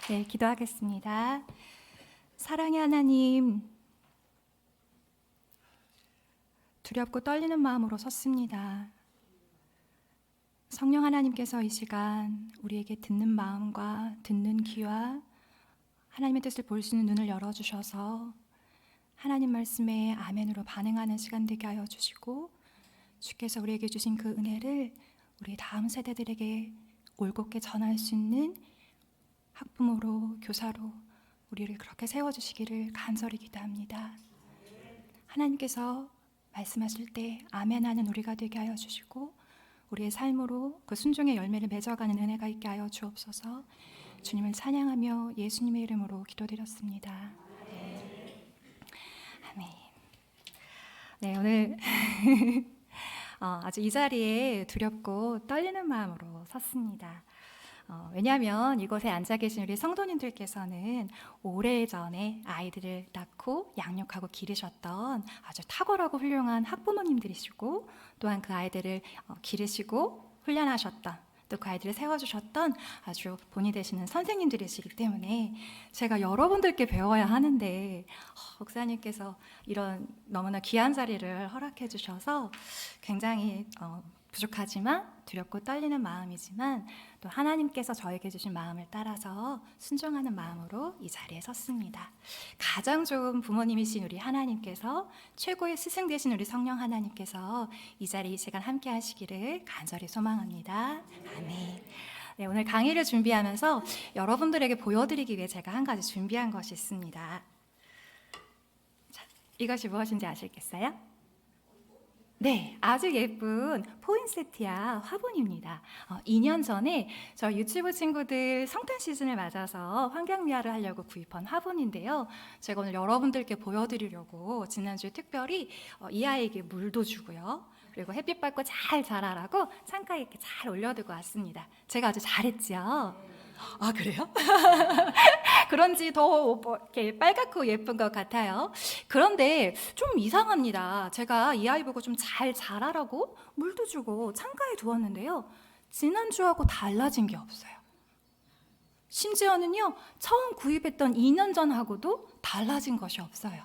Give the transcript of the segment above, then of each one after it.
네, 기도하겠습니다. 사랑의 하나님, 두렵고 떨리는 마음으로 섰습니다. 성령 하나님께서 이 시간 우리에게 듣는 마음과 듣는 귀와 하나님의 뜻을 볼 수 있는 눈을 열어주셔서 하나님 말씀에 아멘으로 반응하는 시간 되게 하여 주시고, 주께서 우리에게 주신 그 은혜를 우리 다음 세대들에게 올곧게 전할 수 있는 학부모로, 교사로 우리를 그렇게 세워주시기를 간절히 기도합니다. 하나님께서 말씀하실 때 아멘하는 우리가 되게 하여 주시고, 우리의 삶으로 그 순종의 열매를 맺어가는 은혜가 있게 하여 주옵소서. 주님을 찬양하며 예수님의 이름으로 기도드렸습니다. 아멘. 네, 오늘 아주 이 자리에 두렵고 떨리는 마음으로 섰습니다. 왜냐하면 이곳에 앉아 계신 우리 성도님들께서는 오래전에 아이들을 낳고 양육하고 기르셨던 아주 탁월하고 훌륭한 학부모님들이시고, 또한 그 아이들을 기르시고 훈련하셨던, 또 그 아이들을 세워주셨던 아주 본이 되시는 선생님들이시기 때문에 제가 여러분들께 배워야 하는데, 목사님께서 이런 너무나 귀한 자리를 허락해 주셔서 굉장히 부족하지만 두렵고 떨리는 마음이지만 또 하나님께서 저에게 주신 마음을 따라서 순종하는 마음으로 이 자리에 섰습니다. 가장 좋은 부모님이신 우리 하나님께서, 최고의 스승 되신 우리 성령 하나님께서 이 자리 이 시간 함께 하시기를 간절히 소망합니다. 아멘. 네, 오늘 강의를 준비하면서 여러분들에게 보여드리기 위해 제가 한 가지 준비한 것이 있습니다. 자, 이것이 무엇인지 아시겠어요? 네, 아주 예쁜 포인세티아 화분입니다. 2년 전에 저 유치부 친구들 성탄 시즌을 맞아서 환경미화를 하려고 구입한 화분인데요. 제가 오늘 여러분들께 보여드리려고 지난주에 특별히 이 아이에게 물도 주고요, 그리고 햇빛 받고 잘 자라라고 창가에 이렇게 잘 올려두고 왔습니다. 제가 아주 잘했지요? 아, 그래요? 그런지 더 이렇게 빨갛고 예쁜 것 같아요. 그런데 좀 이상합니다. 제가 이 아이 보고 좀 잘 자라라고 물도 주고 창가에 두었는데요, 지난주하고 달라진 게 없어요. 심지어는요, 처음 구입했던 2년 전하고도 달라진 것이 없어요.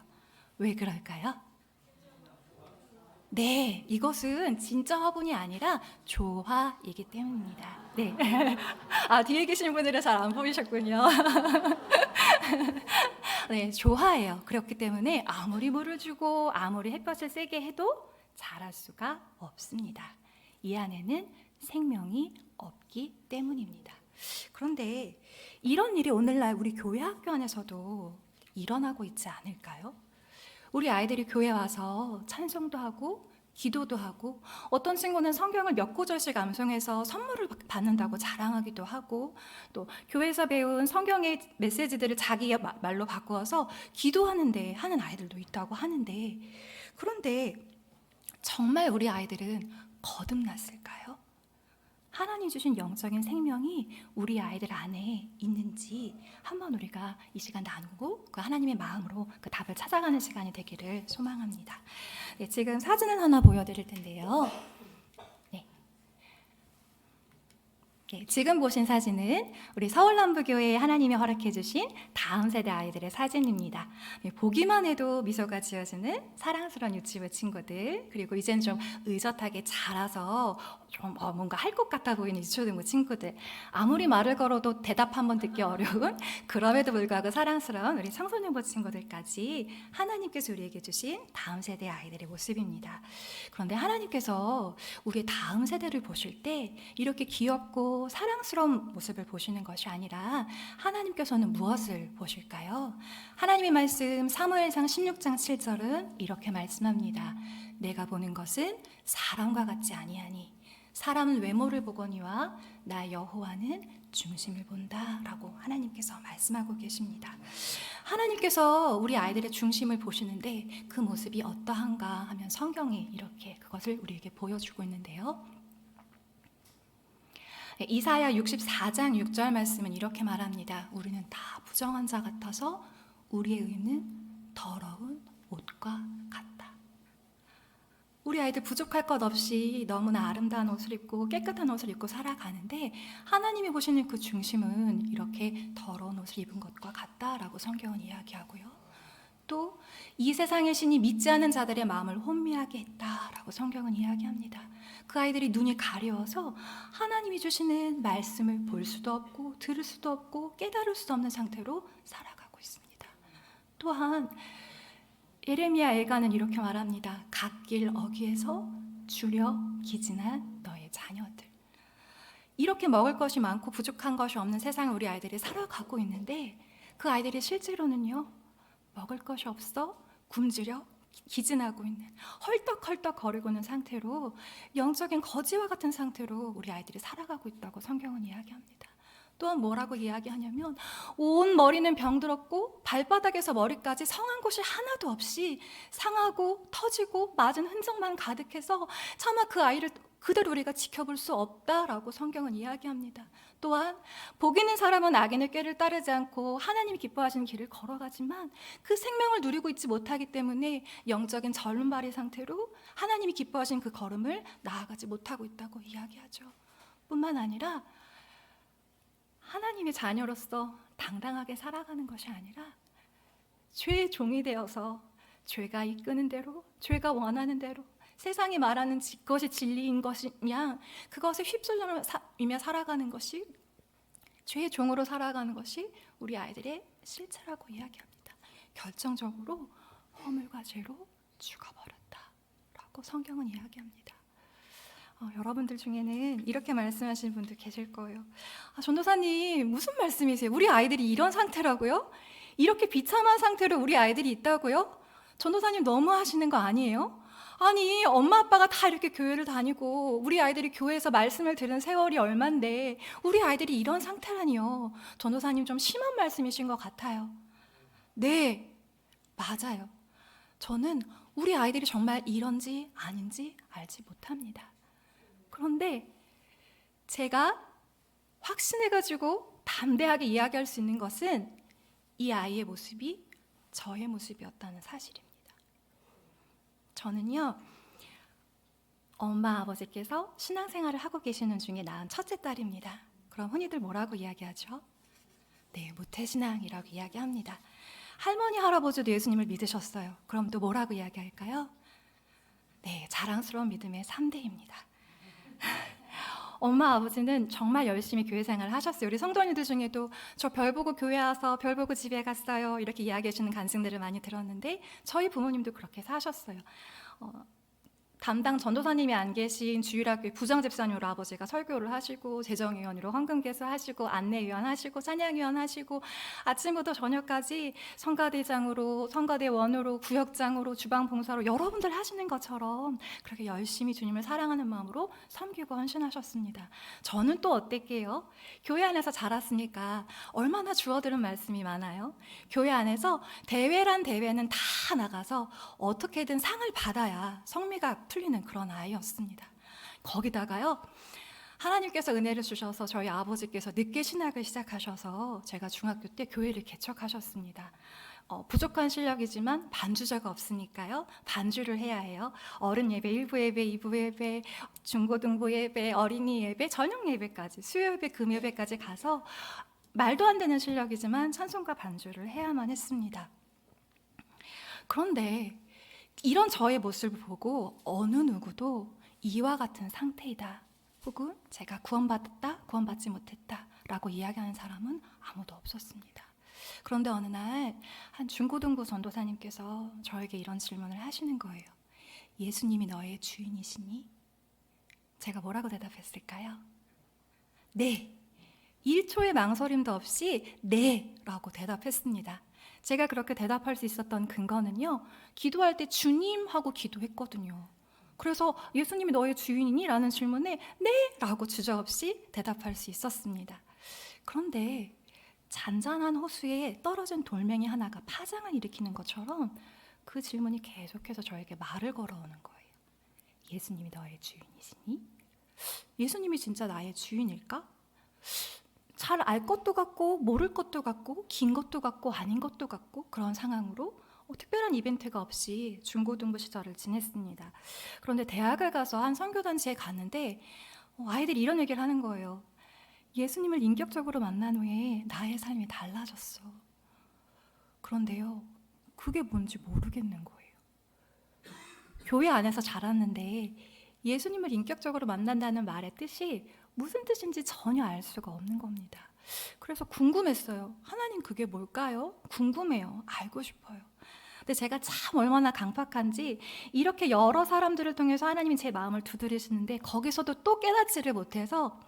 왜 그럴까요? 네, 이것은 진짜 화분이 아니라 조화이기 때문입니다. 네. 뒤에 계신 분들은 잘 안 보이셨군요. 네, 조화예요. 그렇기 때문에 아무리 물을 주고 아무리 햇볕을 세게 해도 자랄 수가 없습니다. 이 안에는 생명이 없기 때문입니다. 그런데 이런 일이 오늘날 우리 교회 학교 안에서도 일어나고 있지 않을까요? 우리 아이들이 교회 와서 찬송도 하고 기도도 하고, 어떤 친구는 성경을 몇 구절씩 암송해서 선물을 받는다고 자랑하기도 하고, 또 교회에서 배운 성경의 메시지들을 자기 말로 바꾸어서 기도하는데 하는 아이들도 있다고 하는데, 그런데 정말 우리 아이들은 거듭났을까요? 하나님 주신 영적인 생명이 우리 아이들 안에 있는지 한번 우리가 이 시간 나누고 그 하나님의 마음으로 그 답을 찾아가는 시간이 되기를 소망합니다. 네, 지금 사진을 하나 보여드릴 텐데요. 네, 지금 보신 사진은 우리 서울남부교회에 하나님이 허락해 주신 다음 세대 아이들의 사진입니다. 보기만 해도 미소가 지어지는 사랑스러운 유치부 친구들, 그리고 이젠 좀 의젓하게 자라서 좀 뭔가 할 것 같아 보이는 유초등부 친구들, 아무리 말을 걸어도 대답 한번 듣기 어려운, 그럼에도 불구하고 사랑스러운 우리 청소년부 친구들까지 하나님께서 우리에게 주신 다음 세대 아이들의 모습입니다. 그런데 하나님께서 우리의 다음 세대를 보실 때 이렇게 귀엽고 사랑스러운 모습을 보시는 것이 아니라 하나님께서는 무엇을 보실까요? 하나님의 말씀 사무엘상 16장 7절은 이렇게 말씀합니다. 내가 보는 것은 사람과 같지 아니하니 사람은 외모를 보거니와 나 여호와는 중심을 본다 라고 하나님께서 말씀하고 계십니다. 하나님께서 우리 아이들의 중심을 보시는데 그 모습이 어떠한가 하면 성경이 이렇게 그것을 우리에게 보여주고 있는데요. 이사야 64장 6절 말씀은 이렇게 말합니다. 우리는 다 부정한 자 같아서 우리의 의는 더러운 옷과 같다. 우리 아이들 부족할 것 없이 너무나 아름다운 옷을 입고 깨끗한 옷을 입고 살아가는데 하나님이 보시는 그 중심은 이렇게 더러운 옷을 입은 것과 같다라고 성경은 이야기하고요. 또 이 세상의 신이 믿지 않는 자들의 마음을 혼미하게 했다라고 성경은 이야기합니다. 그 아이들이 눈이 가려워서 하나님이 주시는 말씀을 볼 수도 없고 들을 수도 없고 깨달을 수도 없는 상태로 살아가고 있습니다. 또한 예레미야 애가는 이렇게 말합니다. 갓길 어귀에서 주려 기진한 너의 자녀들. 이렇게 먹을 것이 많고 부족한 것이 없는 세상에 우리 아이들이 살아가고 있는데 그 아이들이 실제로는요, 먹을 것이 없어 굶주려 기진하고 있는, 헐떡헐떡 거리고 있는 상태로, 영적인 거지와 같은 상태로 우리 아이들이 살아가고 있다고 성경은 이야기합니다. 또한 뭐라고 이야기하냐면 온 머리는 병들었고 발바닥에서 머리까지 성한 곳이 하나도 없이 상하고 터지고 맞은 흔적만 가득해서 차마 그 아이를 그대로 우리가 지켜볼 수 없다라고 성경은 이야기합니다. 또한 복 있는 사람은 악인의 꾀를 따르지 않고 하나님이 기뻐하시는 길을 걸어가지만 그 생명을 누리고 있지 못하기 때문에 영적인 절름발이 상태로 하나님이 기뻐하시는 그 걸음을 나아가지 못하고 있다고 이야기하죠. 뿐만 아니라 하나님의 자녀로서 당당하게 살아가는 것이 아니라 죄의 종이 되어서 죄가 이끄는 대로, 죄가 원하는 대로, 세상이 말하는 것이 진리인 것이냐 그것에 휩쓸리며 살아가는 것이, 죄의 종으로 살아가는 것이 우리 아이들의 실체라고 이야기합니다. 결정적으로 허물과 죄로 죽어버렸다라고 성경은 이야기합니다. 여러분들 중에는 이렇게 말씀하시는 분들 계실 거예요. 전도사님 무슨 말씀이세요? 우리 아이들이 이런 상태라고요? 이렇게 비참한 상태로 우리 아이들이 있다고요? 전도사님 너무 하시는 거 아니에요? 아니 엄마 아빠가 다 이렇게 교회를 다니고 우리 아이들이 교회에서 말씀을 들은 세월이 얼만데 우리 아이들이 이런 상태라니요. 전도사님 좀 심한 말씀이신 것 같아요. 네, 맞아요. 저는 우리 아이들이 정말 이런지 아닌지 알지 못합니다. 그런데 제가 확신해가지고 담대하게 이야기할 수 있는 것은 이 아이의 모습이 저의 모습이었다는 사실입니다. 저는요, 엄마 아버지께서 신앙생활을 하고 계시는 중에 낳은 첫째 딸입니다. 그럼 흔히들 뭐라고 이야기하죠? 네, 모태신앙이라고 이야기합니다. 할머니 할아버지도 예수님을 믿으셨어요. 그럼 또 뭐라고 이야기할까요? 네, 자랑스러운 믿음의 3대입니다. 엄마 아버지는 정말 열심히 교회 생활을 하셨어요. 우리 성도님들 중에도 저 별 보고 교회 와서 별 보고 집에 갔어요 이렇게 이야기해 주는 간증들을 많이 들었는데 저희 부모님도 그렇게 사셨어요. 담당 전도사님이 안 계신 주일학교 부장집사님으로 아버지가 설교를 하시고 재정위원으로 헌금개수 하시고 안내위원 하시고 찬양위원 하시고 아침부터 저녁까지 성가대장으로 성가대원으로 구역장으로 주방봉사로 여러분들 하시는 것처럼 그렇게 열심히 주님을 사랑하는 마음으로 섬기고 헌신하셨습니다. 저는 또 어땠게요? 교회 안에서 자랐으니까 얼마나 주워들은 말씀이 많아요. 교회 안에서 대회란 대회는 다 나가서 어떻게든 상을 받아야 성미가 풀리는 그런 아이였습니다. 거기다가요, 하나님께서 은혜를 주셔서 저희 아버지께서 늦게 신학을 시작하셔서 제가 중학교 때 교회를 개척하셨습니다. 부족한 실력이지만 반주자가 없으니까요, 반주를 해야 해요. 어른 예배, 1부 예배, 2부 예배, 중고등부 예배, 어린이 예배, 저녁 예배까지, 수요 예배, 금 예배까지 가서 말도 안 되는 실력이지만 찬송가 반주를 해야만 했습니다. 그런데 이런 저의 모습을 보고 어느 누구도 이와 같은 상태이다 혹은 제가 구원받았다, 구원받지 못했다 라고 이야기하는 사람은 아무도 없었습니다. 그런데 어느 날 한 중고등부 전도사님께서 저에게 이런 질문을 하시는 거예요. 예수님이 너의 주인이시니? 제가 뭐라고 대답했을까요? 네, 1초의 망설임도 없이 네 라고 대답했습니다. 제가 그렇게 대답할 수 있었던 근거는요, 기도할 때 주님 하고 기도했거든요. 그래서 예수님이 너의 주인이니? 라는 질문에 네! 라고 주저없이 대답할 수 있었습니다. 그런데 잔잔한 호수에 떨어진 돌멩이 하나가 파장을 일으키는 것처럼 그 질문이 계속해서 저에게 말을 걸어오는 거예요. 예수님이 너의 주인이시니? 예수님이 진짜 나의 주인일까? 잘 알 것도 같고 모를 것도 같고 긴 것도 같고 아닌 것도 같고 그런 상황으로 특별한 이벤트가 없이 중고등부 시절을 지냈습니다. 그런데 대학을 가서 한 선교단체에 갔는데 아이들이 이런 얘기를 하는 거예요. 예수님을 인격적으로 만난 후에 나의 삶이 달라졌어. 그런데요, 그게 뭔지 모르겠는 거예요. 교회 안에서 자랐는데 예수님을 인격적으로 만난다는 말의 뜻이 무슨 뜻인지 전혀 알 수가 없는 겁니다. 그래서 궁금했어요. 하나님, 그게 뭘까요? 궁금해요. 알고 싶어요. 근데 제가 참 얼마나 강팍한지 이렇게 여러 사람들을 통해서 하나님이 제 마음을 두드리시는데 거기서도 또 깨닫지를 못해서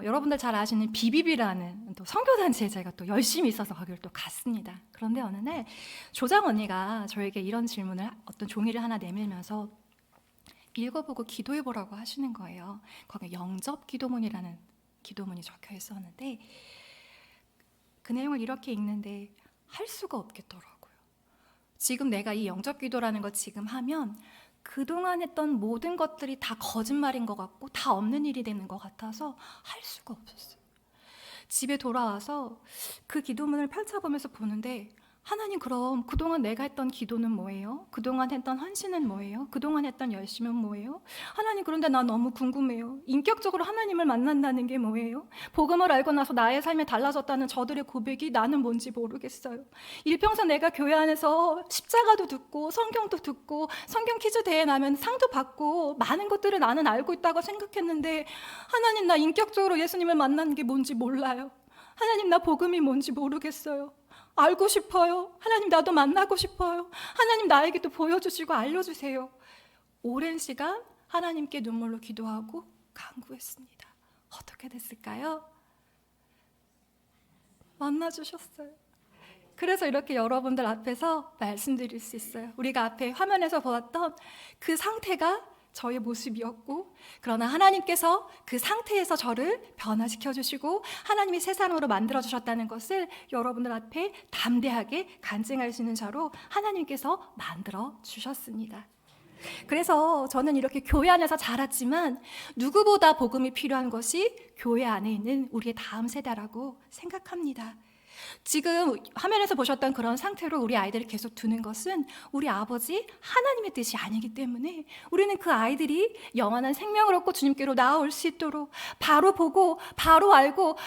여러분들 잘 아시는 비비비라는 또 선교단체에 제가 또 열심히 있어서 거기를 또 갔습니다. 그런데 어느 날 조장 언니가 저에게 이런 질문을, 어떤 종이를 하나 내밀면서 읽어보고 기도해보라고 하시는 거예요. 거기에 영접 기도문이라는 기도문이 적혀 있었는데 그 내용을 이렇게 읽는데 할 수가 없겠더라고요. 지금 내가 이 영접 기도라는 거 지금 하면 그동안 했던 모든 것들이 다 거짓말인 것 같고 다 없는 일이 되는 것 같아서 할 수가 없었어요. 집에 돌아와서 그 기도문을 펼쳐보면서 보는데, 하나님, 그럼 그동안 내가 했던 기도는 뭐예요? 그동안 했던 헌신은 뭐예요? 그동안 했던 열심은 뭐예요? 하나님, 그런데 나 너무 궁금해요. 인격적으로 하나님을 만난다는 게 뭐예요? 복음을 알고 나서 나의 삶이 달라졌다는 저들의 고백이 나는 뭔지 모르겠어요. 일평생 내가 교회 안에서 십자가도 듣고 성경도 듣고 성경 퀴즈 대회 나면 상도 받고 많은 것들을 나는 알고 있다고 생각했는데, 하나님, 나 인격적으로 예수님을 만나는 게 뭔지 몰라요. 하나님, 나 복음이 뭔지 모르겠어요. 알고 싶어요. 하나님, 나도 만나고 싶어요. 하나님, 나에게도 보여주시고 알려주세요. 오랜 시간 하나님께 눈물로 기도하고 간구했습니다. 어떻게 됐을까요? 만나주셨어요. 그래서 이렇게 여러분들 앞에서 말씀드릴 수 있어요. 우리가 앞에 화면에서 보았던 그 상태가 저의 모습이었고, 그러나 하나님께서 그 상태에서 저를 변화시켜 주시고 하나님이 세상으로 만들어 주셨다는 것을 여러분들 앞에 담대하게 간증할 수 있는 자로 하나님께서 만들어 주셨습니다. 그래서 저는 이렇게 교회 안에서 자랐지만 누구보다 복음이 필요한 것이 교회 안에 있는 우리의 다음 세대라고 생각합니다. 지금 화면에서 보셨던 그런 상태로 우리 아이들을 계속 두는 것은 우리 아버지 하나님의 뜻이 아니기 때문에 우리는 그 아이들이 영원한 생명을 얻고 주님께로 나아올 수 있도록 바로 보고 바로 알고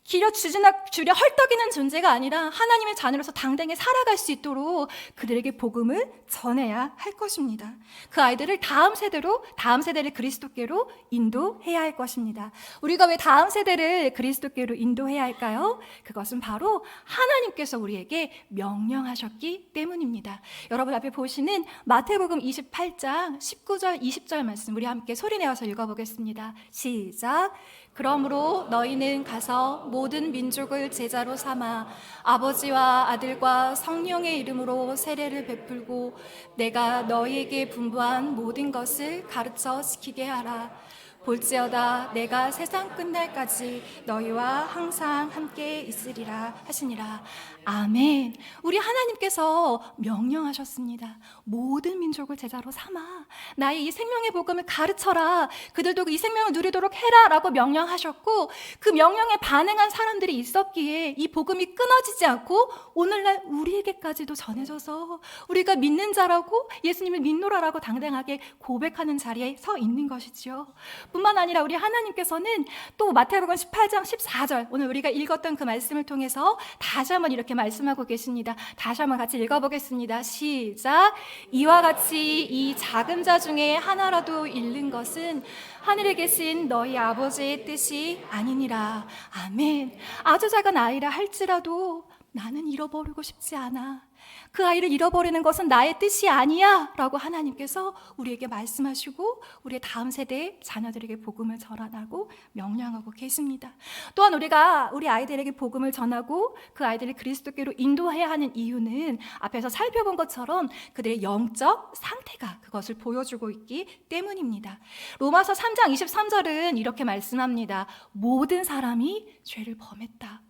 기려 주려 헐떡이는 존재가 아니라 하나님의 자녀로서 당당히 살아갈 수 있도록 그들에게 복음을 전해야 할 것입니다. 그 아이들을 다음 세대를 그리스도께로 인도해야 할 것입니다. 우리가 왜 다음 세대를 그리스도께로 인도해야 할까요? 그것은 바로 하나님께서 우리에게 명령하셨기 때문입니다. 여러분 앞에 보시는 마태복음 28장 19절 20절 말씀 우리 함께 소리내어서 읽어보겠습니다. 시작. 그러므로 너희는 가서 모든 민족을 제자로 삼아 아버지와 아들과 성령의 이름으로 세례를 베풀고 내가 너희에게 분부한 모든 것을 가르쳐 지키게 하라. 볼지어다 내가 세상 끝날까지 너희와 항상 함께 있으리라 하시니라. 아멘. 우리 하나님께서 명령하셨습니다. 모든 민족을 제자로 삼아 나의 이 생명의 복음을 가르쳐라. 그들도 이 생명을 누리도록 해라 라고 명령하셨고, 그 명령에 반응한 사람들이 있었기에 이 복음이 끊어지지 않고 오늘날 우리에게까지도 전해져서 우리가 믿는 자라고 예수님을 믿노라라고 당당하게 고백하는 자리에 서 있는 것이지요. 뿐만 아니라 우리 하나님께서는 또 마태복음 18장 14절 오늘 우리가 읽었던 그 말씀을 통해서 다시 한번 이렇게 말씀하고 계십니다. 다시 한번 같이 읽어보겠습니다. 시작. 이와 같이 이 작은 자 중에 하나라도 잃는 것은 하늘에 계신 너희 아버지의 뜻이 아니니라. 아멘. 아주 작은 아이라 할지라도 나는 잃어버리고 싶지 않아. 그 아이를 잃어버리는 것은 나의 뜻이 아니야 라고 하나님께서 우리에게 말씀하시고 우리의 다음 세대의 자녀들에게 복음을 전하라고 명령하고 계십니다. 또한 우리가 우리 아이들에게 복음을 전하고 그 아이들을 그리스도께로 인도해야 하는 이유는 앞에서 살펴본 것처럼 그들의 영적 상태가 그것을 보여주고 있기 때문입니다. 로마서 3장 23절은 이렇게 말씀합니다. 모든 사람이 죄를 범했다.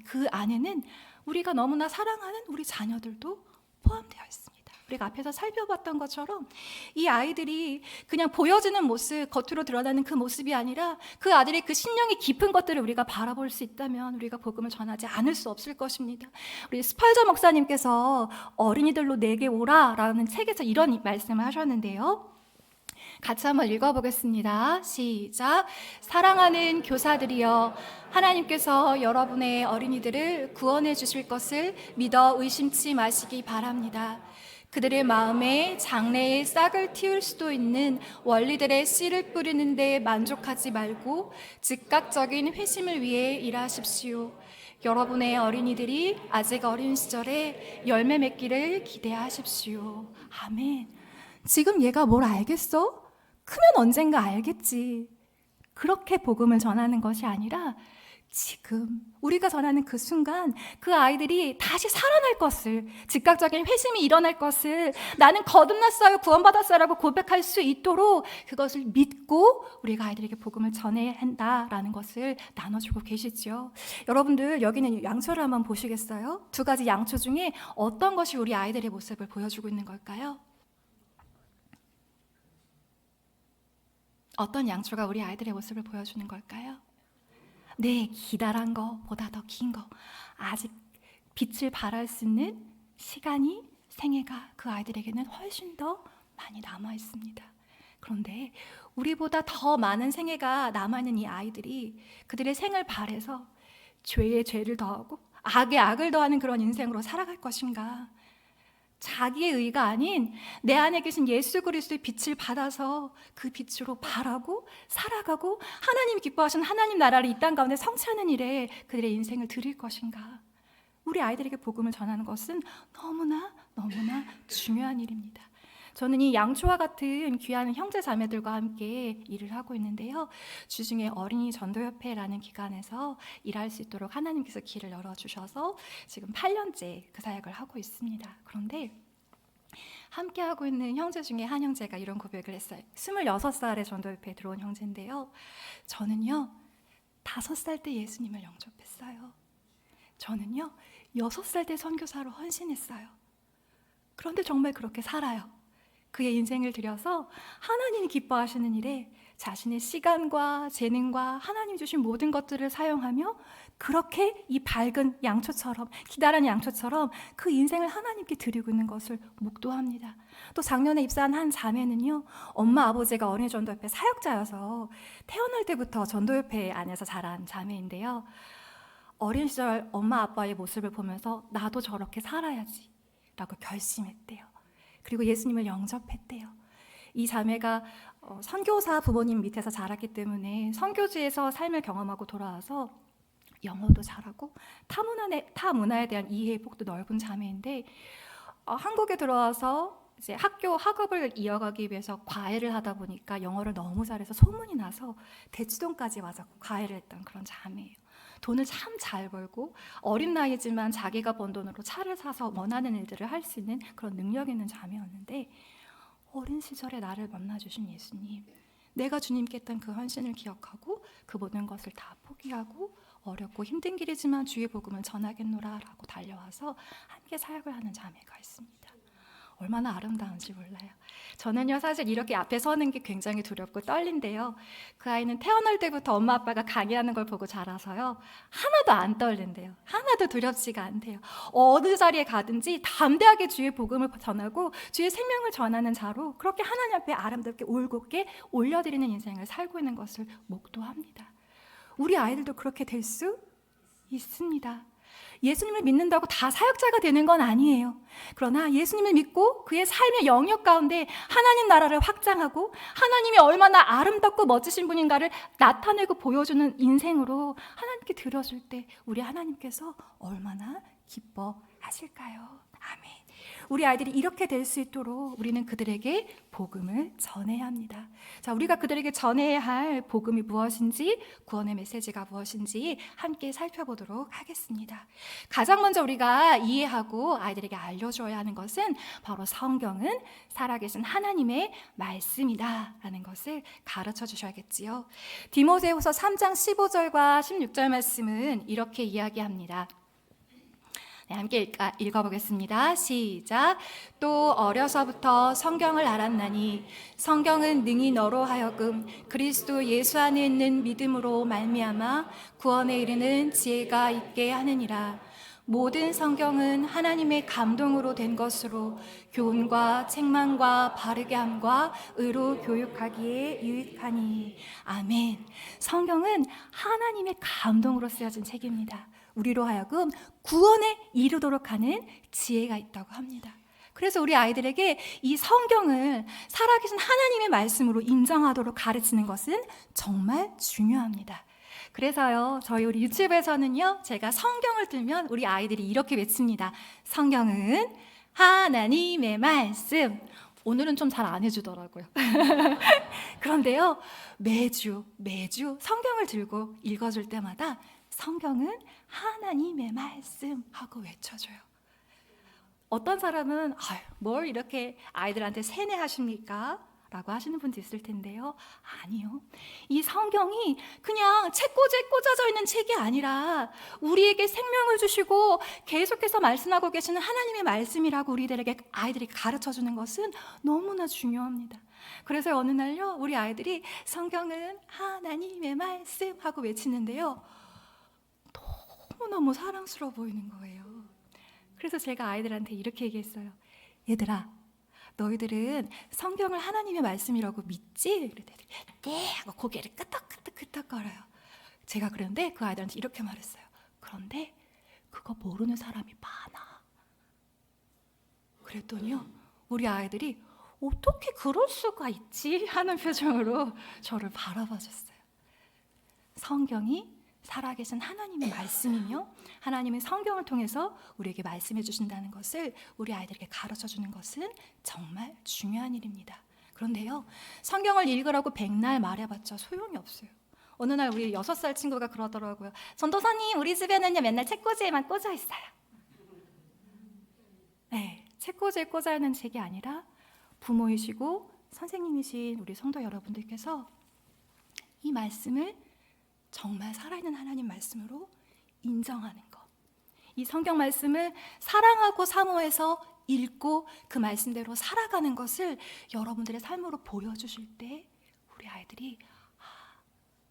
그 안에는 우리가 너무나 사랑하는 우리 자녀들도 포함되어 있습니다. 우리가 앞에서 살펴봤던 것처럼 이 아이들이 그냥 보여지는 모습, 겉으로 드러나는 그 모습이 아니라 그 아들의 그 심령이 깊은 것들을 우리가 바라볼 수 있다면 우리가 복음을 전하지 않을 수 없을 것입니다. 우리 스펄저 목사님께서 어린이들로 내게 오라라는 책에서 이런 말씀을 하셨는데요. 같이 한번 읽어보겠습니다. 시작. 사랑하는 교사들이여, 하나님께서 여러분의 어린이들을 구원해 주실 것을 믿어 의심치 마시기 바랍니다. 그들의 마음에 장래의 싹을 틔울 수도 있는 원리들의 씨를 뿌리는 데 만족하지 말고 즉각적인 회심을 위해 일하십시오. 여러분의 어린이들이 아직 어린 시절에 열매 맺기를 기대하십시오. 아멘. 지금 얘가 뭘 알겠어? 크면 언젠가 알겠지. 그렇게 복음을 전하는 것이 아니라 지금 우리가 전하는 그 순간 그 아이들이 다시 살아날 것을, 즉각적인 회심이 일어날 것을, 나는 거듭났어요, 구원받았어요 라고 고백할 수 있도록 그것을 믿고 우리가 아이들에게 복음을 전해야 한다라는 것을 나눠주고 계시죠. 여러분들 여기는 양초를 한번 보시겠어요? 두 가지 양초 중에 어떤 것이 우리 아이들의 모습을 보여주고 있는 걸까요? 어떤 양초가 우리 아이들의 모습을 보여주는 걸까요? 네, 기다란 것보다 더 긴 거. 아직 빛을 발할 수 있는 시간이, 생애가 그 아이들에게는 훨씬 더 많이 남아 있습니다. 그런데 우리보다 더 많은 생애가 남아있는 이 아이들이 그들의 생을 발해서 죄에 죄를 더하고 악에 악을 더하는 그런 인생으로 살아갈 것인가? 자기의 의가 아닌 내 안에 계신 예수 그리스도의 빛을 받아서 그 빛으로 발하고 살아가고 하나님 기뻐하시는 하나님 나라를 이 땅 가운데 성취하는 일에 그들의 인생을 드릴 것인가? 우리 아이들에게 복음을 전하는 것은 너무나 중요한 일입니다. 저는 이 양초와 같은 귀한 형제 자매들과 함께 일을 하고 있는데요. 주중에 어린이 전도협회라는 기관에서 일할 수 있도록 하나님께서 길을 열어주셔서 지금 8년째 그 사역을 하고 있습니다. 그런데 함께 하고 있는 형제 중에 한 형제가 이런 고백을 했어요. 26살에 전도협회에 들어온 형제인데요. 저는요 5살 때 예수님을 영접했어요. 저는요 6살 때 선교사로 헌신했어요. 그런데 정말 그렇게 살아요. 그의 인생을 들여서 하나님이 기뻐하시는 일에 자신의 시간과 재능과 하나님 주신 모든 것들을 사용하며 그렇게 이 밝은 양초처럼, 기다란 양초처럼 그 인생을 하나님께 드리고 있는 것을 목도합니다. 또 작년에 입사한 한 자매는요, 엄마 아버지가 어린이 전도협회 사역자여서 태어날 때부터 전도협회 안에서 자란 자매인데요. 어린 시절 엄마 아빠의 모습을 보면서 나도 저렇게 살아야지 라고 결심했대요. 그리고 예수님을 영접했대요. 이 자매가 선교사 부모님 밑에서 자랐기 때문에 선교지에서 삶을 경험하고 돌아와서 영어도 잘하고 타 문화에 대한 이해의 폭도 넓은 자매인데 한국에 들어와서 이제 학업을 이어가기 위해서 과외를 하다 보니까 영어를 너무 잘해서 소문이 나서 대치동까지 와서 과외를 했던 그런 자매예요. 돈을 참 잘 벌고 어린 나이지만 자기가 번 돈으로 차를 사서 원하는 일들을 할 수 있는 그런 능력 있는 자매였는데 어린 시절에 나를 만나주신 예수님, 내가 주님께 했던 그 헌신을 기억하고 그 모든 것을 다 포기하고 어렵고 힘든 길이지만 주의 복음을 전하겠노라 라고 달려와서 함께 사역을 하는 자매가 있습니다. 얼마나 아름다운지 몰라요. 저는요 사실 이렇게 앞에 서는 게 굉장히 두렵고 떨린데요. 그 아이는 태어날 때부터 엄마 아빠가 강의하는 걸 보고 자라서요 하나도 안 떨린대요. 하나도 두렵지가 않대요. 어느 자리에 가든지 담대하게 주의 복음을 전하고 주의 생명을 전하는 자로 그렇게 하나님 앞에 아름답게 올곧게 올려드리는 인생을 살고 있는 것을 목도합니다. 우리 아이들도 그렇게 될 수 있습니다. 예수님을 믿는다고 다 사역자가 되는 건 아니에요. 그러나 예수님을 믿고 그의 삶의 영역 가운데 하나님 나라를 확장하고 하나님이 얼마나 아름답고 멋지신 분인가를 나타내고 보여주는 인생으로 하나님께 드려줄 때 우리 하나님께서 얼마나 기뻐하실까요? 아멘. 우리 아이들이 이렇게 될 수 있도록 우리는 그들에게 복음을 전해야 합니다. 자, 우리가 그들에게 전해야 할 복음이 무엇인지, 구원의 메시지가 무엇인지 함께 살펴보도록 하겠습니다. 가장 먼저 우리가 이해하고 아이들에게 알려줘야 하는 것은 바로 성경은 살아계신 하나님의 말씀이다라는 것을 가르쳐 주셔야겠지요. 디모데후서 3장 15절과 16절 말씀은 이렇게 이야기합니다. 네, 함께 읽어보겠습니다. 시작. 또 어려서부터 성경을 알았나니 성경은 능히 너로 하여금 그리스도 예수 안에 있는 믿음으로 말미암아 구원에 이르는 지혜가 있게 하느니라. 모든 성경은 하나님의 감동으로 된 것으로 교훈과 책망과 바르게 함과 의로 교육하기에 유익하니. 아멘. 성경은 하나님의 감동으로 쓰여진 책입니다. 우리로 하여금 구원에 이르도록 하는 지혜가 있다고 합니다. 그래서 우리 아이들에게 이 성경을 살아계신 하나님의 말씀으로 인정하도록 가르치는 것은 정말 중요합니다. 그래서요, 저희 우리 유튜브에서는요, 제가 성경을 들면 우리 아이들이 이렇게 외칩니다. 성경은 하나님의 말씀. 오늘은 좀 잘 안 해주더라고요. 그런데요, 매주 성경을 들고 읽어줄 때마다 성경은 하나님의 말씀 하고 외쳐줘요. 어떤 사람은 뭘 이렇게 아이들한테 세뇌하십니까? 라고 하시는 분도 있을 텐데요. 아니요. 이 성경이 그냥 책꽂이에 꽂아져 있는 책이 아니라 우리에게 생명을 주시고 계속해서 말씀하고 계시는 하나님의 말씀이라고 아이들에게 가르쳐주는 것은 너무나 중요합니다. 그래서 어느 날요, 우리 아이들이 성경은 하나님의 말씀 하고 외치는데요, 너무너무 사랑스러워 보이는 거예요. 그래서 제가 아이들한테 이렇게 얘기했어요. 얘들아, 너희들은 성경을 하나님의 말씀이라고 믿지? 그랬더니 네 하고 고개를 끄덕끄덕거려요. 제가 그런데 그 아이들한테 이렇게 말했어요. 그런데 그거 모르는 사람이 많아. 그랬더니요, 우리 아이들이 어떻게 그럴 수가 있지? 하는 표정으로 저를 바라봐 줬어요. 성경이 살아계신 하나님의 말씀이며 하나님의 성경을 통해서 우리에게 말씀해 주신다는 것을 우리 아이들에게 가르쳐주는 것은 정말 중요한 일입니다. 그런데요, 성경을 읽으라고 백날 말해봤자 소용이 없어요. 어느 날 우리 6살 친구가 그러더라고요. 전도사님, 우리 집에는요 맨날 책꽂이에만 꽂아 있어요. 네, 책꽂이에 꽂아 있는 책이 아니라 부모이시고 선생님이신 우리 성도 여러분들께서 이 말씀을 정말 살아있는 하나님 말씀으로 인정하는 것, 이 성경 말씀을 사랑하고 사모해서 읽고 그 말씀대로 살아가는 것을 여러분들의 삶으로 보여주실 때 우리 아이들이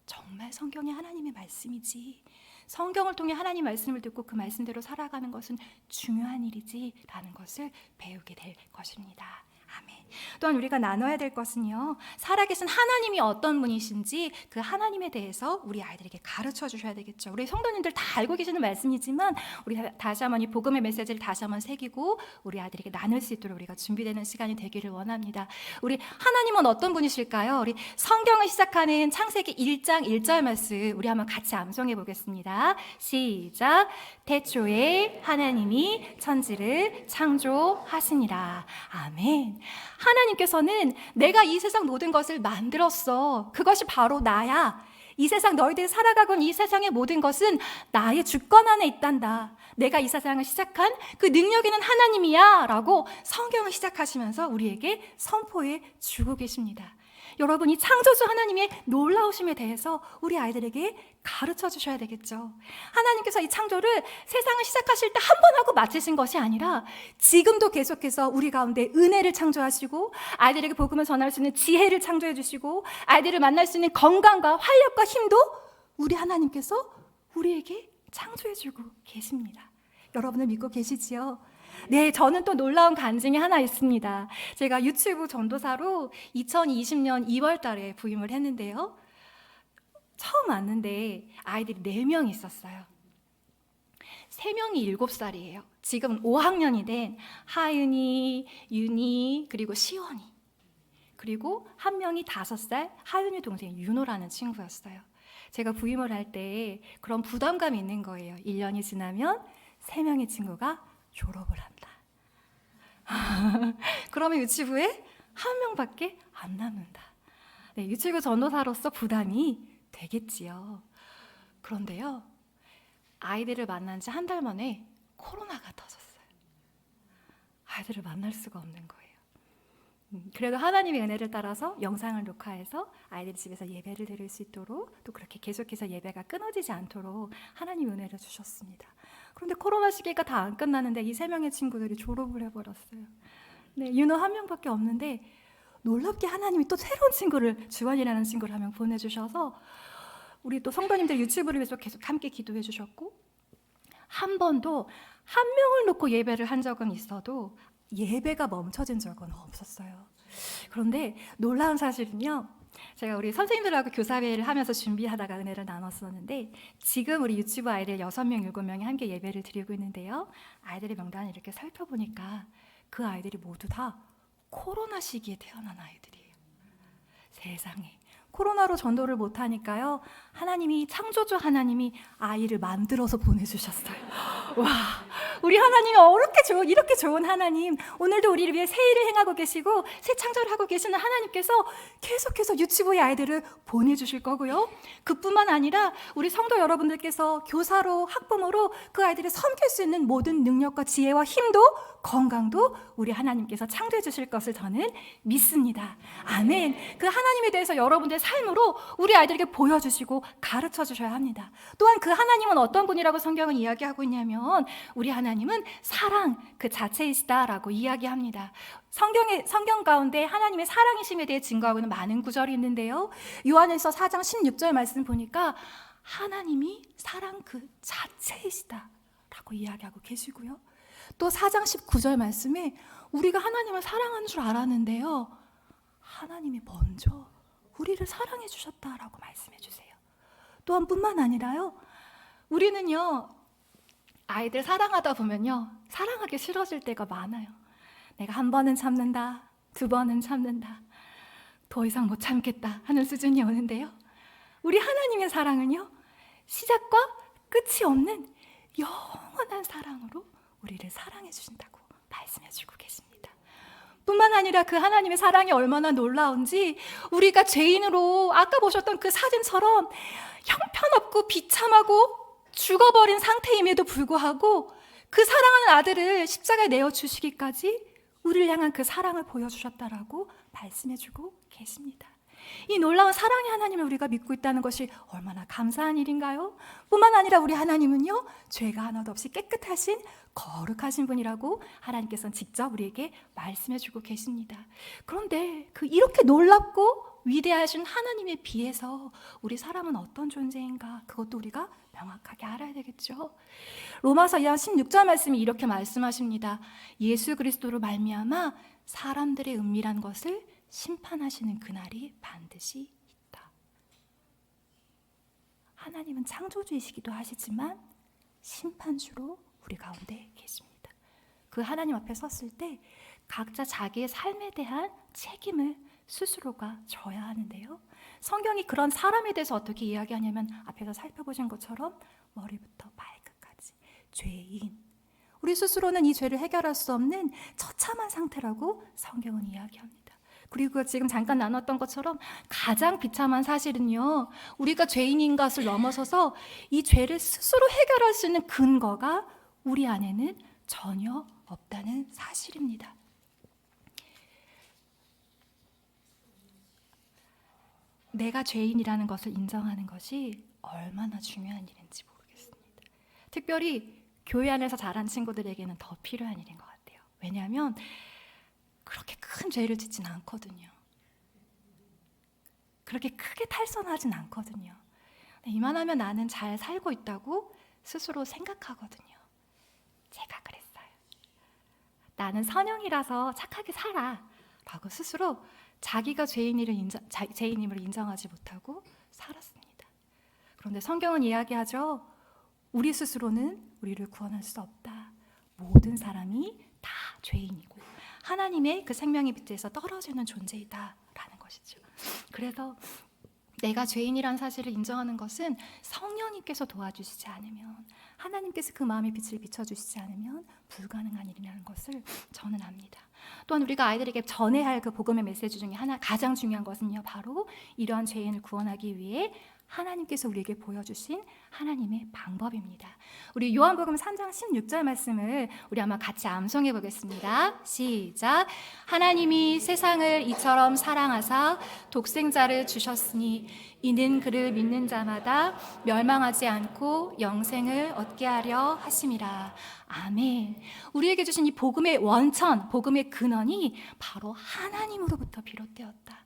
정말 성경이 하나님의 말씀이지, 성경을 통해 하나님 말씀을 듣고 그 말씀대로 살아가는 것은 중요한 일이지 라는 것을 배우게 될 것입니다. 아멘. 또한 우리가 나눠야 될 것은요, 살아계신 하나님이 어떤 분이신지 그 하나님에 대해서 우리 아이들에게 가르쳐 주셔야 되겠죠. 우리 성도님들 다 알고 계시는 말씀이지만 우리 다시 한번 이 복음의 메시지를 다시 한번 새기고 우리 아이들에게 나눌 수 있도록 우리가 준비되는 시간이 되기를 원합니다. 우리 하나님은 어떤 분이실까요? 우리 성경을 시작하는 창세기 1장 1절 말씀 우리 한번 같이 암송해 보겠습니다. 시작. 태초에 하나님이 천지를 창조하시니라. 아멘. 하나님께서는 내가 이 세상 모든 것을 만들었어. 그것이 바로 나야. 이 세상 너희들이 살아가고 있는 이 세상의 모든 것은 나의 주권 안에 있단다. 내가 이 세상을 시작한 그 능력 있는 하나님이야 라고 성경을 시작하시면서 우리에게 선포해 주고 계십니다. 여러분, 이 창조주 하나님의 놀라우심에 대해서 우리 아이들에게 가르쳐 주셔야 되겠죠. 하나님께서 이 창조를 세상을 시작하실 때 한 번 하고 마치신 것이 아니라 지금도 계속해서 우리 가운데 은혜를 창조하시고 아이들에게 복음을 전할 수 있는 지혜를 창조해 주시고 아이들을 만날 수 있는 건강과 활력과 힘도 우리 하나님께서 우리에게 창조해 주고 계십니다. 여러분을 믿고 계시지요? 네, 저는 또 놀라운 간증이 하나 있습니다. 제가 유튜브 전도사로 2020년 2월 달에 부임을 했는데요. 처음 왔는데 아이들이 4명이 있었어요. 3명이 7살이에요. 지금 5학년이 된 하윤이, 윤이, 그리고 시원이. 그리고 한 명이 5살, 하윤이 동생 윤호라는 친구였어요. 제가 부임을 할 때 그런 부담감이 있는 거예요. 1년이 지나면 3명의 친구가 졸업을 한다. 그러면 유치부에 1명밖에 안 남는다. 네, 유치부 전도사로서 부담이 되겠지요. 그런데요, 아이들을 만난 지 한 달 만에 코로나가 터졌어요. 아이들을 만날 수가 없는 거예요. 그래도 하나님의 은혜를 따라서 영상을 녹화해서 아이들 집에서 예배를 드릴 수 있도록 또 그렇게 계속해서 예배가 끊어지지 않도록 하나님 은혜를 주셨습니다. 그런데 코로나 시기가 다 안 끝났는데 이 3명의 친구들이 졸업을 해버렸어요. 네, 윤호 한 명밖에 없는데 놀랍게 하나님이 또 새로운 친구를, 주원이라는 친구를 한 명 보내주셔서 우리 또 성도님들 유치부를 위해서 계속 함께 기도해 주셨고, 한 번도 한 명을 놓고 예배를 한 적은 있어도 예배가 멈춰진 적은 없었어요. 그런데 놀라운 사실은요, 제가 우리 선생님들하고 교사회를 하면서 준비하다가 은혜를 나눴었는데, 지금 우리 유치부 아이들 6명, 7명이 함께 예배를 드리고 있는데요, 아이들의 명단을 이렇게 살펴보니까 그 아이들이 모두 다 코로나 시기에 태어난 아이들이에요. 세상에. 코로나로 전도를 못하니까요, 하나님이, 창조주 하나님이 아이를 만들어서 보내주셨어요. 와, 우리 하나님이 이렇게 좋은 하나님, 오늘도 우리를 위해 새 일을 행하고 계시고 새 창조를 하고 계시는 하나님께서 계속해서 유치부의 아이들을 보내주실 거고요, 그뿐만 아니라 우리 성도 여러분들께서 교사로, 학부모로 그 아이들을 섬길 수 있는 모든 능력과 지혜와 힘도, 건강도 우리 하나님께서 창조해 주실 것을 저는 믿습니다. 아멘. 그 하나님에 대해서 여러분들의 삶으로 우리 아이들에게 보여주시고 가르쳐 주셔야 합니다. 또한 그 하나님은 어떤 분이라고 성경은 이야기하고 있냐면, 우리 하나님은 사랑 그 자체이시다라고 이야기합니다. 성경 가운데 하나님의 사랑이심에 대해 증거하고 있는 많은 구절이 있는데요, 요한일서 4장 16절 말씀 보니까 하나님이 사랑 그 자체이시다라고 이야기하고 계시고요, 또 4장 19절 말씀에 우리가 하나님을 사랑하는 줄 알았는데요, 하나님이 먼저 우리를 사랑해 주셨다라고 말씀해 주세요. 또한 뿐만 아니라요, 우리는요, 아이들 사랑하다 보면요, 사랑하기 싫어질 때가 많아요. 내가 한 번은 참는다, 2번은 참는다, 더 이상 못 참겠다 하는 수준이 오는데요, 우리 하나님의 사랑은요, 시작과 끝이 없는 영원한 사랑으로 우리를 사랑해 주신다고 말씀해 주고 계십니다. 뿐만 아니라 그 하나님의 사랑이 얼마나 놀라운지, 우리가 죄인으로 아까 보셨던 그 사진처럼 형편없고 비참하고 죽어버린 상태임에도 불구하고 그 사랑하는 아들을 십자가에 내어주시기까지 우리를 향한 그 사랑을 보여주셨다라고 말씀해주고 계십니다. 이 놀라운 사랑의 하나님을 우리가 믿고 있다는 것이 얼마나 감사한 일인가요? 뿐만 아니라 우리 하나님은요, 죄가 하나도 없이 깨끗하신 거룩하신 분이라고 하나님께서는 직접 우리에게 말씀해주고 계십니다. 그런데 이렇게 놀랍고 위대하신 하나님에 비해서 우리 사람은 어떤 존재인가, 그것도 우리가 명확하게 알아야 되겠죠. 로마서 2장 16절 말씀이 이렇게 말씀하십니다. 예수 그리스도로 말미암아 사람들의 은밀한 것을 심판하시는 그날이 반드시 있다. 하나님은 창조주이시기도 하시지만 심판주로 우리 가운데 계십니다. 그 하나님 앞에 섰을 때 각자 자기의 삶에 대한 책임을 스스로가 져야 하는데요, 성경이 그런 사람에 대해서 어떻게 이야기하냐면, 앞에서 살펴보신 것처럼 머리부터 발끝까지 죄인, 우리 스스로는 이 죄를 해결할 수 없는 처참한 상태라고 성경은 이야기합니다. 그리고 지금 잠깐 나눴던 것처럼 가장 비참한 사실은요, 우리가 죄인인 것을 넘어서서 이 죄를 스스로 해결할 수 있는 근거가 우리 안에는 전혀 없다는 사실입니다. 내가 죄인이라는 것을 인정하는 것이 얼마나 중요한 일인지 모르겠습니다. 특별히 교회 안에서 자란 친구들에게는 더 필요한 일인 것 같아요. 왜냐하면 그렇게 큰 죄를 짓진 않거든요. 그렇게 크게 탈선하진 않거든요. 이만하면 나는 잘 살고 있다고 스스로 생각하거든요. 제가 그랬어요. 나는 선영이라서 착하게 살아 라고 스스로 자기가 죄인임을 인정하지 못하고 살았습니다. 그런데 성경은 이야기하죠. 우리 스스로는 우리를 구원할 수 없다. 모든 사람이 다 죄인이고 하나님의 그 생명의 빛에서 떨어지는 존재이다라는 것이죠. 그래서 내가 죄인이란 사실을 인정하는 것은 성령님께서 도와주시지 않으면, 하나님께서 그 마음의 빛을 비춰주시지 않으면 불가능한 일이라는 것을 저는 압니다. 또한 우리가 아이들에게 전해야 할 그 복음의 메시지 중에 가장 중요한 것은요, 바로 이러한 죄인을 구원하기 위해 하나님께서 우리에게 보여주신 하나님의 방법입니다. 우리 요한복음 3장 16절 말씀을 우리 한번 같이 암송해 보겠습니다. 시작. 하나님이 세상을 이처럼 사랑하사 독생자를 주셨으니 이는 그를 믿는 자마다 멸망하지 않고 영생을 얻게 하려 하심이라. 아멘. 우리에게 주신 이 복음의 원천, 복음의 근원이 바로 하나님으로부터 비롯되었다.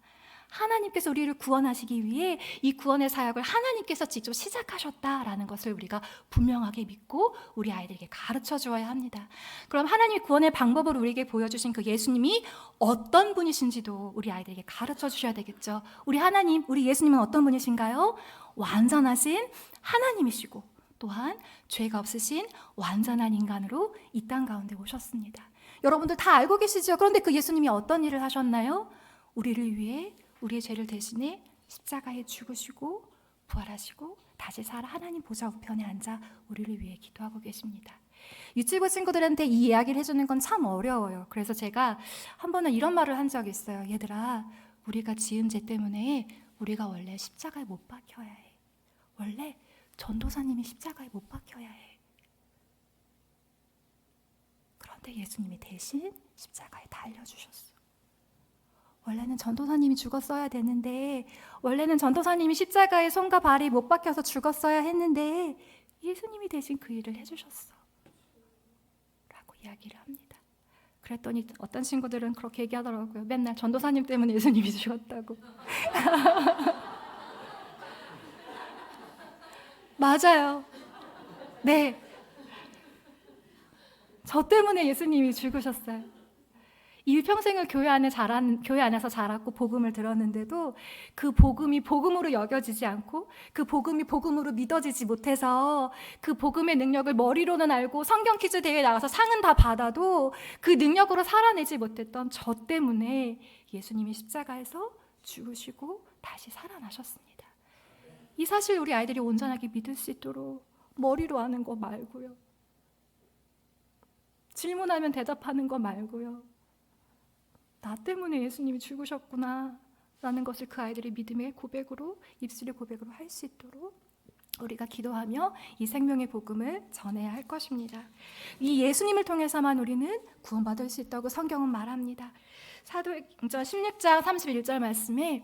하나님께서 우리를 구원하시기 위해 이 구원의 사역을 하나님께서 직접 시작하셨다라는 것을 우리가 분명하게 믿고 우리 아이들에게 가르쳐 주어야 합니다. 그럼 하나님이 구원의 방법을 우리에게 보여주신 그 예수님이 어떤 분이신지도 우리 아이들에게 가르쳐 주셔야 되겠죠. 우리 하나님, 우리 예수님은 어떤 분이신가요? 완전하신 하나님이시고 또한 죄가 없으신 완전한 인간으로 이 땅 가운데 오셨습니다. 여러분들 다 알고 계시죠? 그런데 그 예수님이 어떤 일을 하셨나요? 우리를 위해 우리의 죄를 대신해 십자가에 죽으시고 부활하시고 다시 살아 하나님 보좌 우편에 앉아 우리를 위해 기도하고 계십니다. 유치부 친구들한테 이 이야기를 해주는 건 참 어려워요. 그래서 제가 한 번은 이런 말을 한 적이 있어요. 얘들아, 우리가 지은 죄 때문에 우리가 원래 십자가에 못 박혀야 해. 원래 전도사님이 십자가에 못 박혀야 해. 그런데 예수님이 대신 십자가에 달려주셨어. 원래는 전도사님이 죽었어야 되는데, 원래는 전도사님이 십자가에 손과 발이 못 박혀서 죽었어야 했는데 예수님이 대신 그 일을 해주셨어 라고 이야기를 합니다. 그랬더니 어떤 친구들은 그렇게 얘기하더라고요. 맨날 전도사님 때문에 예수님이 죽었다고. 맞아요. 네, 저 때문에 예수님이 죽으셨어요. 일평생을 교회 안에서 자랐고 복음을 들었는데도 그 복음이 복음으로 여겨지지 않고 그 복음이 복음으로 믿어지지 못해서 그 복음의 능력을 머리로는 알고 성경 퀴즈 대회에 나가서 상은 다 받아도 그 능력으로 살아내지 못했던 저 때문에 예수님이 십자가에서 죽으시고 다시 살아나셨습니다. 이 사실 우리 아이들이 온전하게 믿을 수 있도록 머리로 아는 거 말고요, 질문하면 대답하는 거 말고요, 나 때문에 예수님이 죽으셨구나 라는 것을 그 아이들이 믿음의 고백으로, 입술의 고백으로 할 수 있도록 우리가 기도하며 이 생명의 복음을 전해야 할 것입니다. 이 예수님을 통해서만 우리는 구원받을 수 있다고 성경은 말합니다. 사도행전 16장 31절 말씀에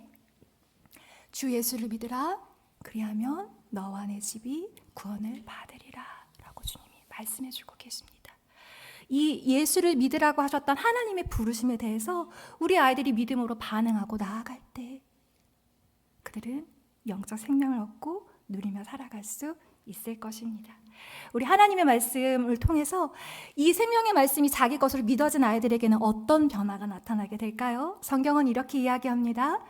주 예수를 믿으라, 그리하면 너와 내 집이 구원을 받으리라 라고 주님이 말씀해 주고 계십니다. 이 예수를 믿으라고 하셨던 하나님의 부르심에 대해서 우리 아이들이 믿음으로 반응하고 나아갈 때 그들은 영적 생명을 얻고 누리며 살아갈 수 있을 것입니다. 우리 하나님의 말씀을 통해서 이 생명의 말씀이 자기 것으로 믿어진 아이들에게는 어떤 변화가 나타나게 될까요? 성경은 이렇게 이야기합니다.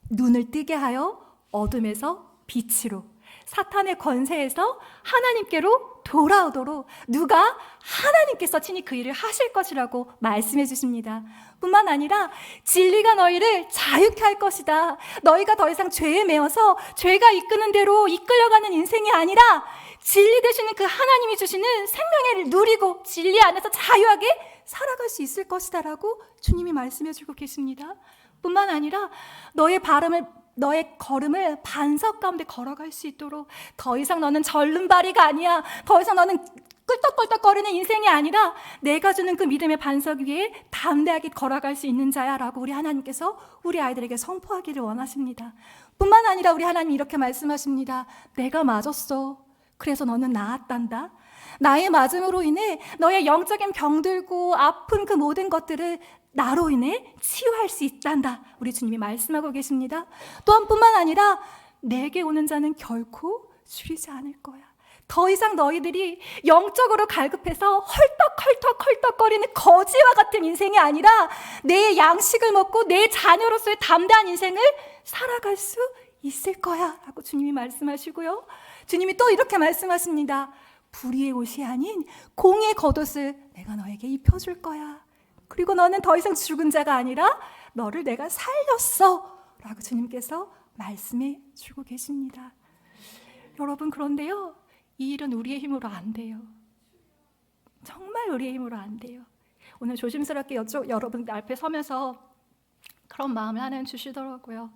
눈을 뜨게 하여 어둠에서 빛으로, 사탄의 권세에서 하나님께로 돌아오도록 누가? 하나님께서 친히 그 일을 하실 것이라고 말씀해 주십니다. 뿐만 아니라 진리가 너희를 자유케 할 것이다. 너희가 더 이상 죄에 매어서 죄가 이끄는 대로 이끌려가는 인생이 아니라 진리 되시는 그 하나님이 주시는 생명을 누리고 진리 안에서 자유하게 살아갈 수 있을 것이다 라고 주님이 말씀해 주고 계십니다. 뿐만 아니라 너의 걸음을 반석 가운데 걸어갈 수 있도록 더 이상 너는 절름발이가 아니야. 더 이상 너는 꿀떡꿀떡거리는 인생이 아니라 내가 주는 그 믿음의 반석 위에 담대하게 걸어갈 수 있는 자야 라고 우리 하나님께서 우리 아이들에게 선포하기를 원하십니다. 뿐만 아니라 우리 하나님이 이렇게 말씀하십니다. 내가 맞았어. 그래서 너는 나았단다. 나의 맞음으로 인해 너의 영적인 병들고 아픈 그 모든 것들을 나로 인해 치유할 수 있단다. 우리 주님이 말씀하고 계십니다. 또한 뿐만 아니라 내게 오는 자는 결코 줄이지 않을 거야. 더 이상 너희들이 영적으로 갈급해서 헐떡헐떡거리는 거지와 같은 인생이 아니라 내 양식을 먹고 내 자녀로서의 담대한 인생을 살아갈 수 있을 거야 라고 주님이 말씀하시고요. 주님이 또 이렇게 말씀하십니다. 불의의 옷이 아닌 공의의 겉옷을 내가 너에게 입혀줄 거야. 그리고 너는 더 이상 죽은 자가 아니라 너를 내가 살렸어 라고 주님께서 말씀해 주고 계십니다. 여러분, 그런데요, 이 일은 우리의 힘으로 안 돼요. 정말 우리의 힘으로 안 돼요. 오늘 조심스럽게 여러분 앞에 서면서 그런 마음을 하나님 주시더라고요.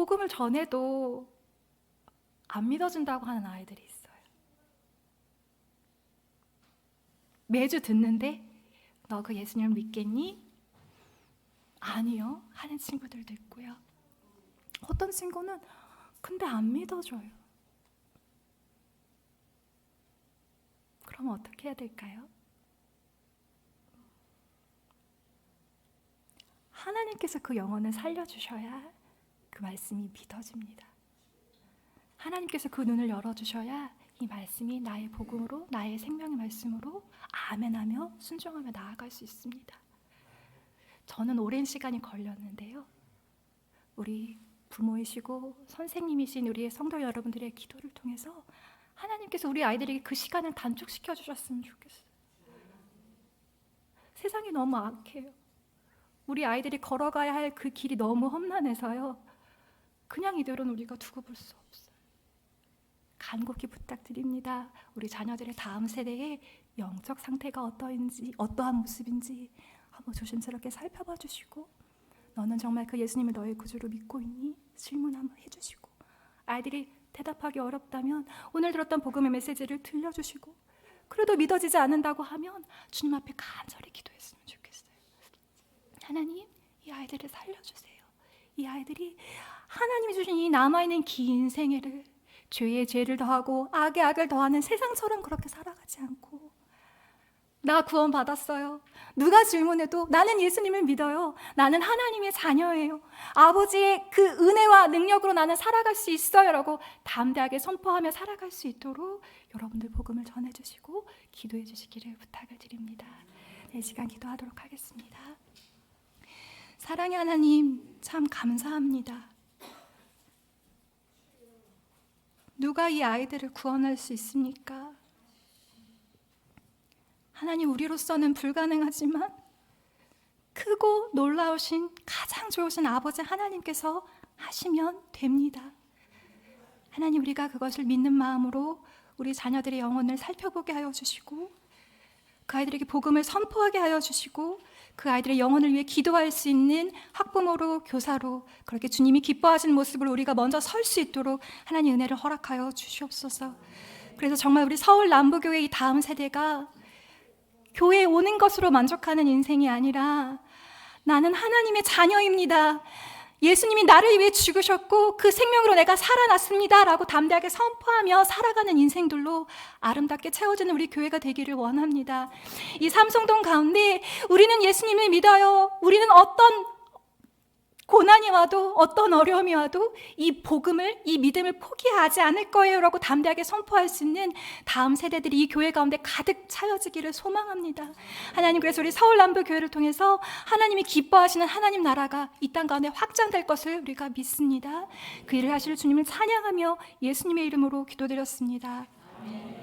복음을 전해도 안 믿어준다고 하는 아이들이 있어요. 매주 듣는데 너 그 예수님을 믿겠니? 아니요 하는 친구들도 있고요. 어떤 친구는 근데 안 믿어줘요. 그럼 어떻게 해야 될까요? 하나님께서 그 영혼을 살려주셔야 그 말씀이 믿어집니다. 하나님께서 그 눈을 열어주셔야 이 말씀이 나의 복음으로, 나의 생명의 말씀으로 아멘하며 순종하며 나아갈 수 있습니다. 저는 오랜 시간이 걸렸는데요. 우리 부모이시고 선생님이신 우리의 성도 여러분들의 기도를 통해서 하나님께서 우리 아이들에게 그 시간을 단축시켜 주셨으면 좋겠어요. 세상이 너무 악해요. 우리 아이들이 걸어가야 할 그 길이 너무 험난해서요. 그냥 이대로는 우리가 두고 볼 수 없어요. 간곡히 부탁드립니다. 우리 자녀들의 다음 세대의 영적 상태가 어떠한 모습인지 한번 조심스럽게 살펴봐 주시고, 너는 정말 그 예수님을 너의 구주로 믿고 있니? 질문 한번 해주시고, 아이들이 대답하기 어렵다면 오늘 들었던 복음의 메시지를 들려주시고, 그래도 믿어지지 않는다고 하면 주님 앞에 간절히 기도했으면 좋겠어요. 하나님, 이 아이들을 살려주세요. 이 아이들이 하나님이 주신 이 남아있는 긴 생애를 죄에 죄를 더하고 악에 악을 더하는 세상처럼 그렇게 살아가지 않고, 나 구원받았어요. 누가 질문해도 나는 예수님을 믿어요. 나는 하나님의 자녀예요. 아버지의 그 은혜와 능력으로 나는 살아갈 수 있어요 라고 담대하게 선포하며 살아갈 수 있도록 여러분들 복음을 전해주시고 기도해 주시기를 부탁을 드립니다. 이 시간 기도하도록 하겠습니다. 사랑의 하나님, 참 감사합니다. 누가 이 아이들을 구원할 수 있습니까? 하나님, 우리로서는 불가능하지만 크고 놀라우신 가장 좋으신 아버지 하나님께서 하시면 됩니다. 하나님, 우리가 그것을 믿는 마음으로 우리 자녀들의 영혼을 살펴보게 하여 주시고, 그 아이들에게 복음을 선포하게 하여 주시고, 그 아이들의 영혼을 위해 기도할 수 있는 학부모로, 교사로 그렇게 주님이 기뻐하시는 모습을 우리가 먼저 설 수 있도록 하나님 은혜를 허락하여 주시옵소서. 그래서 정말 우리 서울 남부교회 이 다음 세대가 교회에 오는 것으로 만족하는 인생이 아니라, 나는 하나님의 자녀입니다. 예수님이 나를 위해 죽으셨고 그 생명으로 내가 살아났습니다 라고 담대하게 선포하며 살아가는 인생들로 아름답게 채워지는 우리 교회가 되기를 원합니다. 이 삼성동 가운데 우리는 예수님을 믿어요. 우리는 어떤 고난이 와도 어떤 어려움이 와도 이 복음을, 이 믿음을 포기하지 않을 거예요 라고 담대하게 선포할 수 있는 다음 세대들이 이 교회 가운데 가득 차여지기를 소망합니다. 하나님, 그래서 우리 서울남부교회를 통해서 하나님이 기뻐하시는 하나님 나라가 이 땅 가운데 확장될 것을 우리가 믿습니다. 그 일을 하실 주님을 찬양하며 예수님의 이름으로 기도드렸습니다. 아멘.